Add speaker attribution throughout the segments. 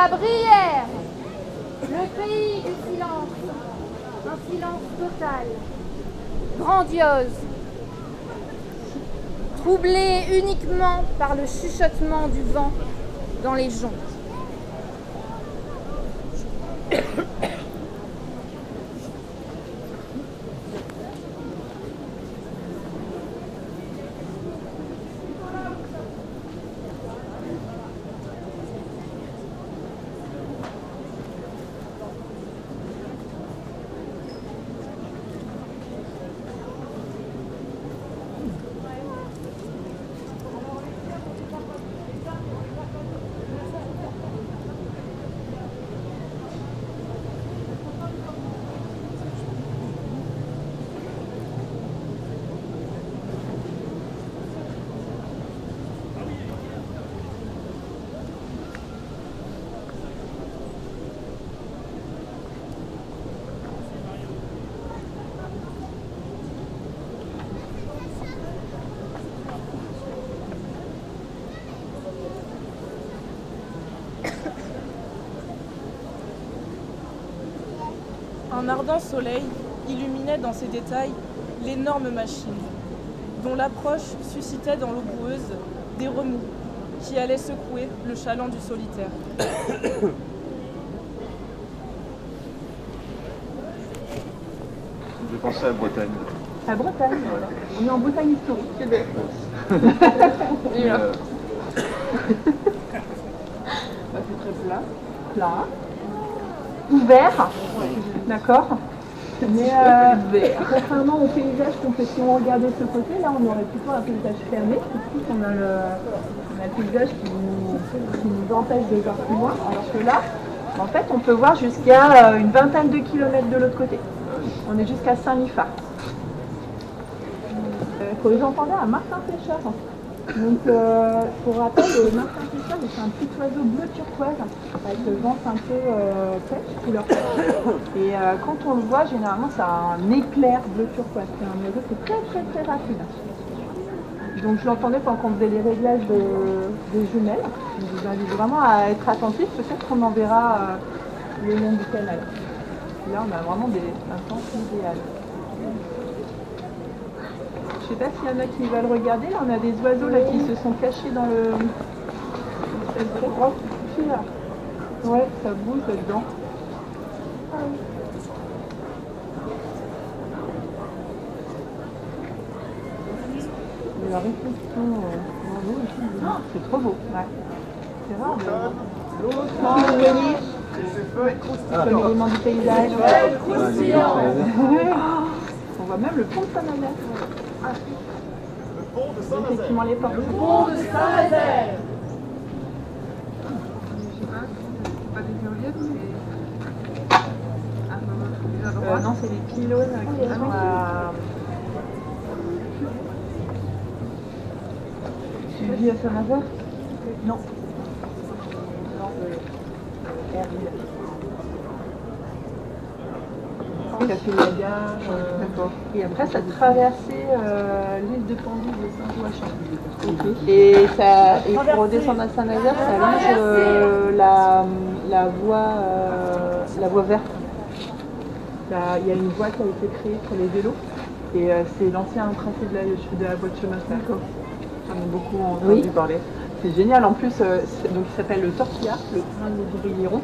Speaker 1: la Brière, le pays du silence, un silence total, grandiose, troublé uniquement par le chuchotement du vent dans les joncs.
Speaker 2: Un ardent soleil illuminait dans ses détails l'énorme machine, dont l'approche suscitait dans l'eau boueuse des remous qui allaient secouer le chaland du solitaire.
Speaker 3: J'ai pensé à Bretagne.
Speaker 4: À Bretagne, voilà. On est en Bretagne historique.
Speaker 3: Et
Speaker 4: C'est très plat, ouvert, d'accord. Mais contrairement au paysage qu'on fait si on regardait de ce côté, là on aurait plutôt un paysage fermé. Ici on a le paysage qui nous empêche de voir plus loin, alors que là, en fait, on peut voir jusqu'à une vingtaine de kilomètres de l'autre côté. On est jusqu'à Saint-Lifard. Faut les entendre à Martin Pêcheur. Donc, pour rappel, Martin Pêcheur, c'est un petit oiseau bleu turquoise avec le ventre un peu pêche, couleur pêche. Et quand on le voit, généralement, ça a un éclair bleu turquoise. C'est un oiseau qui est très très très rapide. Donc, je l'entendais pendant qu'on faisait les réglages des jumelles. Je vous invite vraiment à être attentif. Peut-être qu'on en verra le long du canal. Là, on a vraiment un temps idéal. Je ne sais pas s'il y en a qui veulent regarder. Là, on a des oiseaux là, qui se sont cachés dans le... Ouais, ça bouge là-dedans. La réflexion dans l'eau ici, c'est trop beau. Ouais. C'est rare. Le mouvement du paysage. On voit même le pont de Saint-Nazaire.
Speaker 3: le pont de Saint-Nazaire.
Speaker 4: Effectivement, les portes.
Speaker 1: Le pont de Saint-Nazaire.
Speaker 4: Pas des éoliennes, c'est... non, c'est les pylônes qui sont à... Tu vis à Saint-Nazaire? Non. Herville. Café Lagage. D'accord. Et après, ça traversait l'île de Pendu de Saint-Joachim. Okay. Et pour redescendre à Saint-Nazaire, ça longe la voie verte. Il y a une voie qui a été créée pour les vélos. Et c'est l'ancien tracé de la voie de chemin de fer. J'en ai beaucoup entendu parler. C'est génial. En plus, donc, il s'appelle le Tortilla, le train des Brillirons.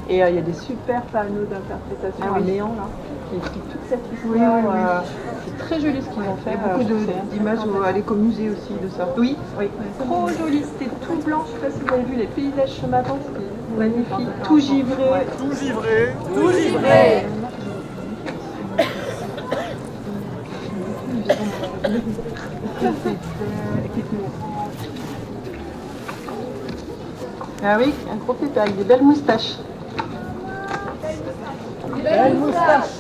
Speaker 4: Et il y a des super panneaux d'interprétation à néant là. Qui expliquent toute cette histoire. C'est très joli ce qu'ils ont fait. Il y a beaucoup d'images à l'écomusée aussi de ça. Oui, oui. Trop joli. C'était tout blanc. Je ne sais pas si vous avez vu les paysages ce matin. C'était magnifique. Tout givré.
Speaker 3: Tout givré.
Speaker 1: Tout givré.
Speaker 4: Ah oui, un gros pépère avec des belles moustaches.
Speaker 1: Belle moustache.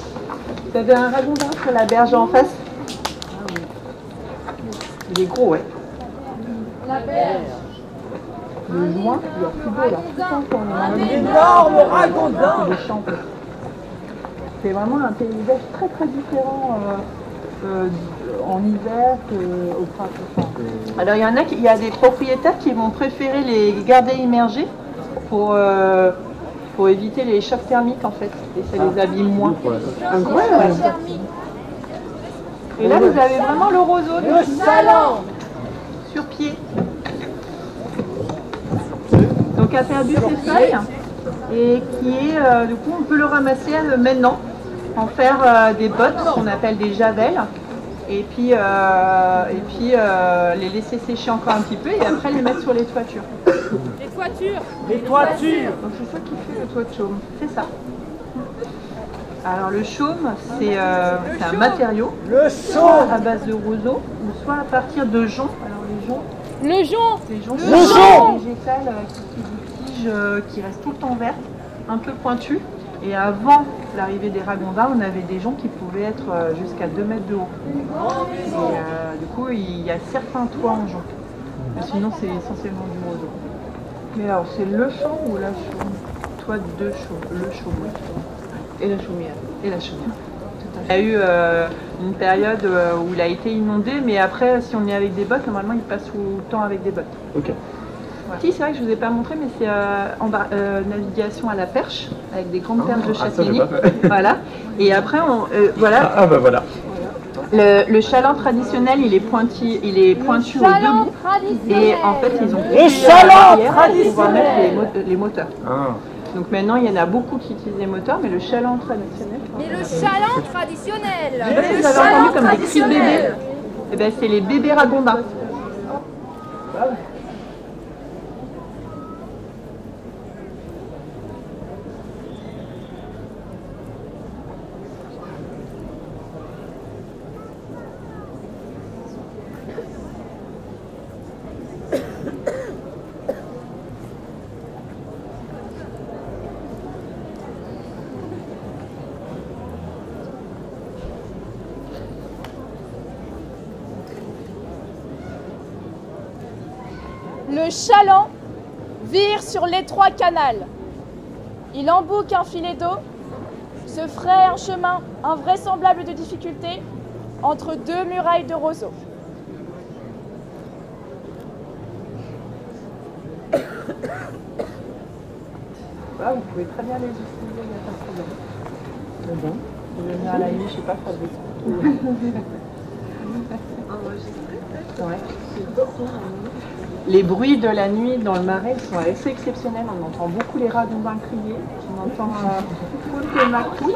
Speaker 4: Vous avez un ragondin sur la berge en face? Il est gros, ouais.
Speaker 1: La berge.
Speaker 4: Le loin, il est plus beau là.
Speaker 1: Un énorme ragondin.
Speaker 4: Les champs. C'est vraiment un paysage très très différent en hiver qu'au printemps. Alors il y a des propriétaires qui vont préférer les garder immergés pour pour éviter les chocs thermiques en fait, et ça les abîme moins.
Speaker 1: Incroyable.
Speaker 4: Et là, vous avez vraiment le roseau sur pied. Donc a perdu ses feuilles et qui est, du coup, on peut le ramasser maintenant, en faire des bottes, qu'on appelle des javelles, et puis, les laisser sécher encore un petit peu et après les mettre sur les toitures.
Speaker 1: Les toitures.
Speaker 5: Les toitures.
Speaker 4: Donc c'est ça qui fait le toit de chaume, c'est ça. Alors le chaume, c'est un matériau à base de roseau, ou soit à partir de joncs. Alors les joncs,
Speaker 1: Le jonc.
Speaker 4: les joncs,
Speaker 5: Le
Speaker 4: c'est
Speaker 5: jonc
Speaker 4: des végétales qui tige, qui restent tout le temps vertes, un peu pointues. Et avant l'arrivée des ragondins, on avait des joncs qui pouvaient être jusqu'à 2 mètres de haut. Et du coup, il y a certains toits en jonc. Mais sinon, c'est essentiellement du roseau. Mais alors, c'est le chaume ou la chaume? Toit de chaume, le chaume. Et la chaumière. Et la chaumière. Il y a eu une période où il a été inondé, mais après, si on est avec des bottes, normalement, il passe tout le temps avec des bottes.
Speaker 5: Ok.
Speaker 4: Voilà. Si, c'est vrai que je ne vous ai pas montré, mais c'est navigation à la perche, avec des grandes perches de châtaignier. Voilà. Et après, voilà.
Speaker 5: Ah bah voilà.
Speaker 4: Le chaland traditionnel, il est pointu au debout. Et en fait, ils ont
Speaker 5: Le chaland
Speaker 4: pour pouvoir mettre les moteurs.
Speaker 5: Ah.
Speaker 4: Donc maintenant, il y en a beaucoup qui utilisent les moteurs, mais le chaland traditionnel.
Speaker 1: Mais le chaland traditionnel.
Speaker 4: Je sais pas si vous avez entendu comme des cris de bébés. Eh ben, c'est les bébés ragondins.
Speaker 2: Le chaland vire sur l'étroit canal. Il embouque un filet d'eau, se fraye un chemin invraisemblable de difficulté entre deux murailles de roseaux.
Speaker 4: Voilà, vous pouvez très bien les utiliser, il n'y a pas de problème. C'est bon. Je vais venir à la nuit, je ne sais pas faire des Ouais. Les bruits de la nuit dans le marais sont assez exceptionnels. On entend beaucoup les ragondins crier. On entend beaucoup de macoule.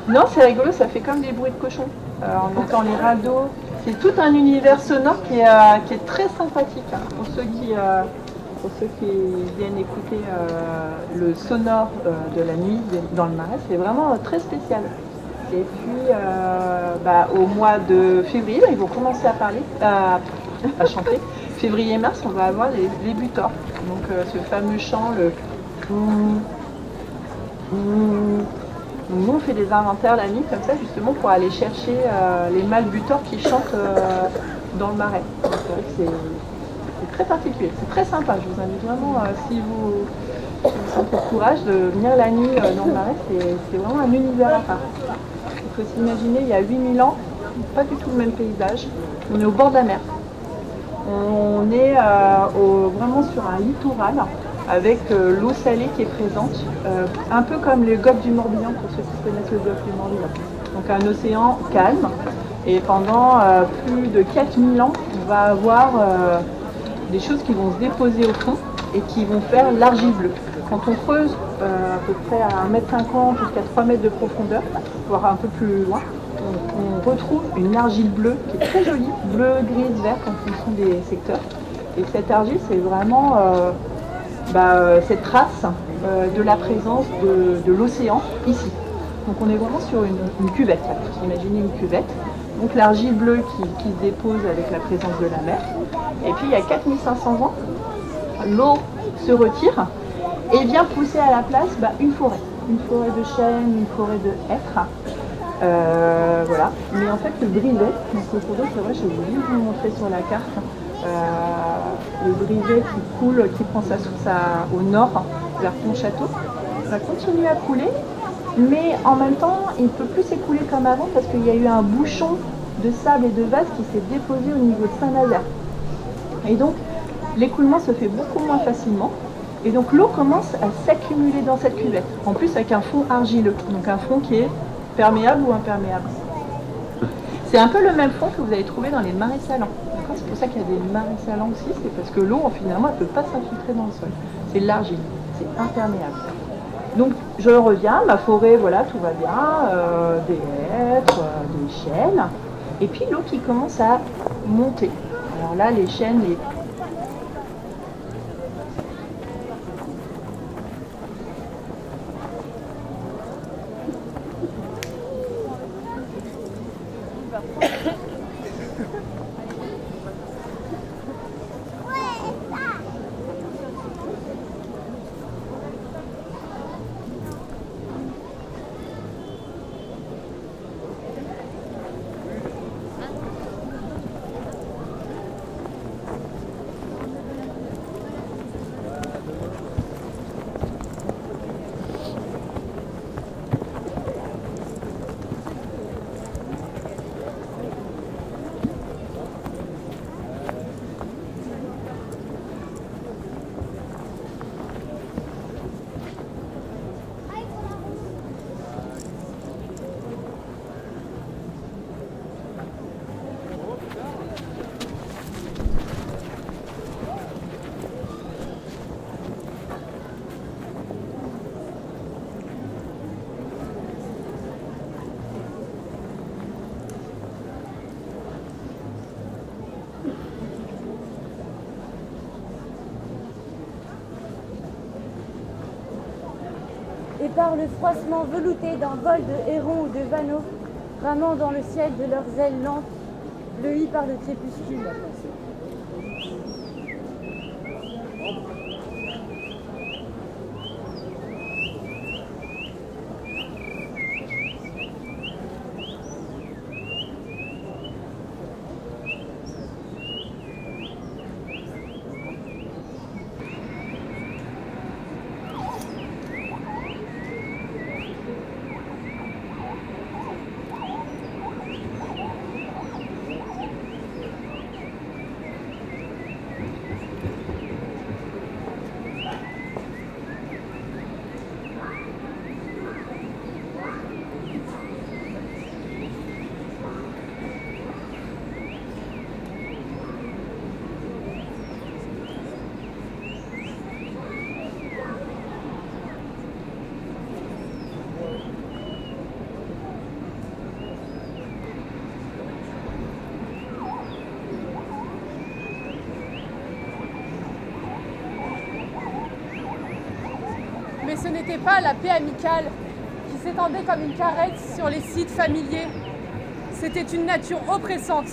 Speaker 4: Non, c'est rigolo, ça fait comme des bruits de cochons. On entend les radeaux. C'est tout un univers sonore qui est très sympathique hein, pour ceux qui viennent écouter le sonore de la nuit dans le marais. C'est vraiment très spécial. Et puis, au mois de février, ils vont commencer à parler, à chanter. Février-mars, on va avoir les butors. Donc, ce fameux chant, le... Donc, nous, on fait des inventaires la nuit, comme ça, justement, pour aller chercher les mâles butors qui chantent dans le marais. Donc, c'est vrai que c'est très particulier. C'est très sympa. Je vous invite vraiment, si vous sentez le courage, de venir la nuit dans le marais. C'est vraiment un univers à part. Il faut s'imaginer, il y a 8000 ans, pas du tout le même paysage. On est au bord de la mer. On est vraiment sur un littoral avec l'eau salée qui est présente, un peu comme le golfe du Morbihan, pour ceux qui connaissent le golfe du Morbihan. Donc un océan calme. Et pendant plus de 4000 ans, on va avoir des choses qui vont se déposer au fond et qui vont faire l'argile bleue. Quand on creuse à peu près à 1,50 m jusqu'à 3 mètres de profondeur, voire un peu plus loin, on retrouve une argile bleue qui est très jolie, bleu, grise, verte en fonction des secteurs. Et cette argile, c'est vraiment cette trace de la présence de l'océan ici. Donc on est vraiment sur une cuvette. Imaginez une cuvette. Donc l'argile bleue qui se dépose avec la présence de la mer. Et puis il y a 4500 ans, l'eau se retire et vient pousser à la place une forêt de chênes, une forêt de hêtres. Voilà. Mais en fait le brivet, donc le forêt, c'est vrai, je vais vous montrer sur la carte, le brivet qui coule, qui prend sa source au nord vers Pontchâteau, va continuer à couler, mais en même temps il ne peut plus s'écouler comme avant parce qu'il y a eu un bouchon de sable et de vase qui s'est déposé au niveau de Saint-Nazaire. Et donc l'écoulement se fait beaucoup moins facilement. Et donc l'eau commence à s'accumuler dans cette cuvette. En plus avec un fond argileux, donc un fond qui est perméable ou imperméable. C'est un peu le même fond que vous allez trouver dans les marais salants. C'est pour ça qu'il y a des marais salants aussi, c'est parce que l'eau finalement elle ne peut pas s'infiltrer dans le sol. C'est l'argile, c'est imperméable. Donc je reviens, ma forêt, voilà, tout va bien, des hêtres, des chênes, et puis l'eau qui commence à monter. Alors là, les chênes, les...
Speaker 6: Et par le froissement velouté d'un vol de hérons ou de vanneaux, ramant dans le ciel de leurs ailes lentes, bleuies par le crépuscule.
Speaker 1: Mais ce n'était pas la paix amicale qui s'étendait comme une caresse sur les sites familiers. C'était une nature oppressante.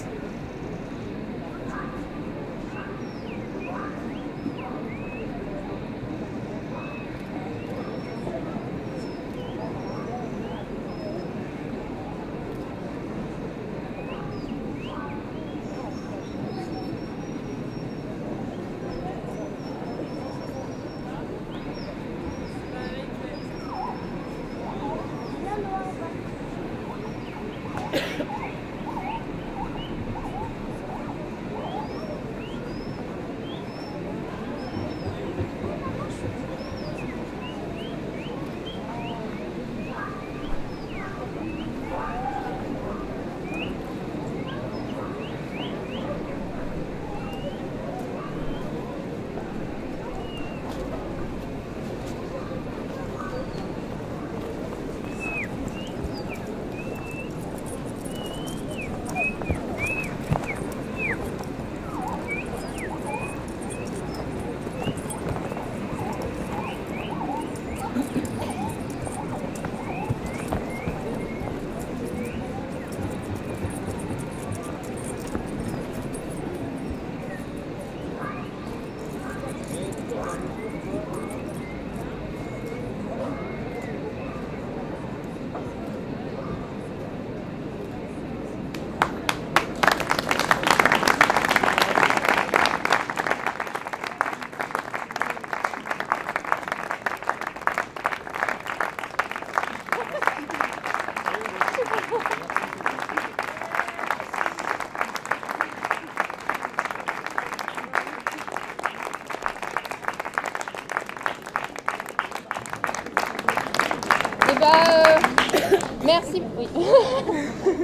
Speaker 7: Merci, oui.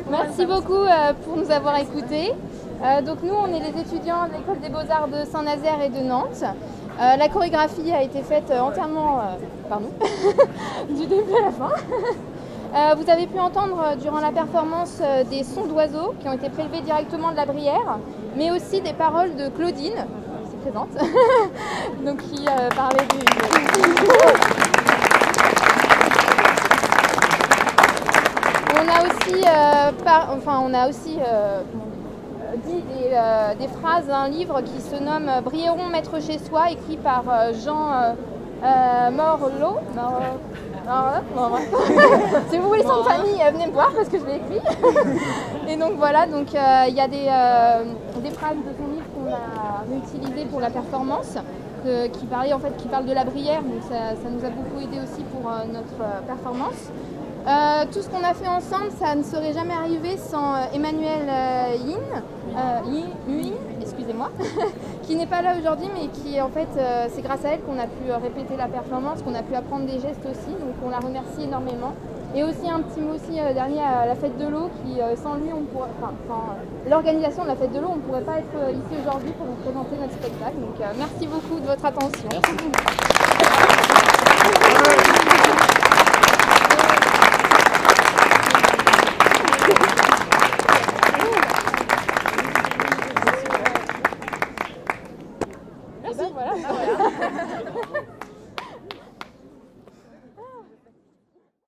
Speaker 7: Merci beaucoup pour nous avoir écoutés. Donc nous, on est les étudiants de l'école des Beaux-Arts de Saint-Nazaire et de Nantes. La chorégraphie a été faite entièrement du début à la fin. Vous avez pu entendre durant la performance des sons d'oiseaux qui ont été prélevés directement de la Brière, mais aussi des paroles de Claudine, qui est présente, donc qui parlait On a aussi dit des phrases d'un livre qui se nomme Briéron, maître chez soi, écrit par Jean Morlot. Si vous voulez son de famille, venez me voir parce que je l'ai écrit. Et donc voilà, donc il y a des phrases de son livre qu'on a réutilisées pour la performance, qui parlent de la Brière, donc ça nous a beaucoup aidé aussi pour notre performance. Tout ce qu'on a fait ensemble, ça ne serait jamais arrivé sans Emmanuel Huyn, excusez-moi, qui n'est pas là aujourd'hui, mais qui en fait, c'est grâce à elle qu'on a pu répéter la performance, qu'on a pu apprendre des gestes aussi, donc on la remercie énormément. Et aussi un petit mot aussi dernier à la fête de l'eau, qui sans lui, l'organisation de la fête de l'eau, on ne pourrait pas être ici aujourd'hui pour vous présenter notre spectacle. Donc merci beaucoup de votre attention.
Speaker 5: Merci.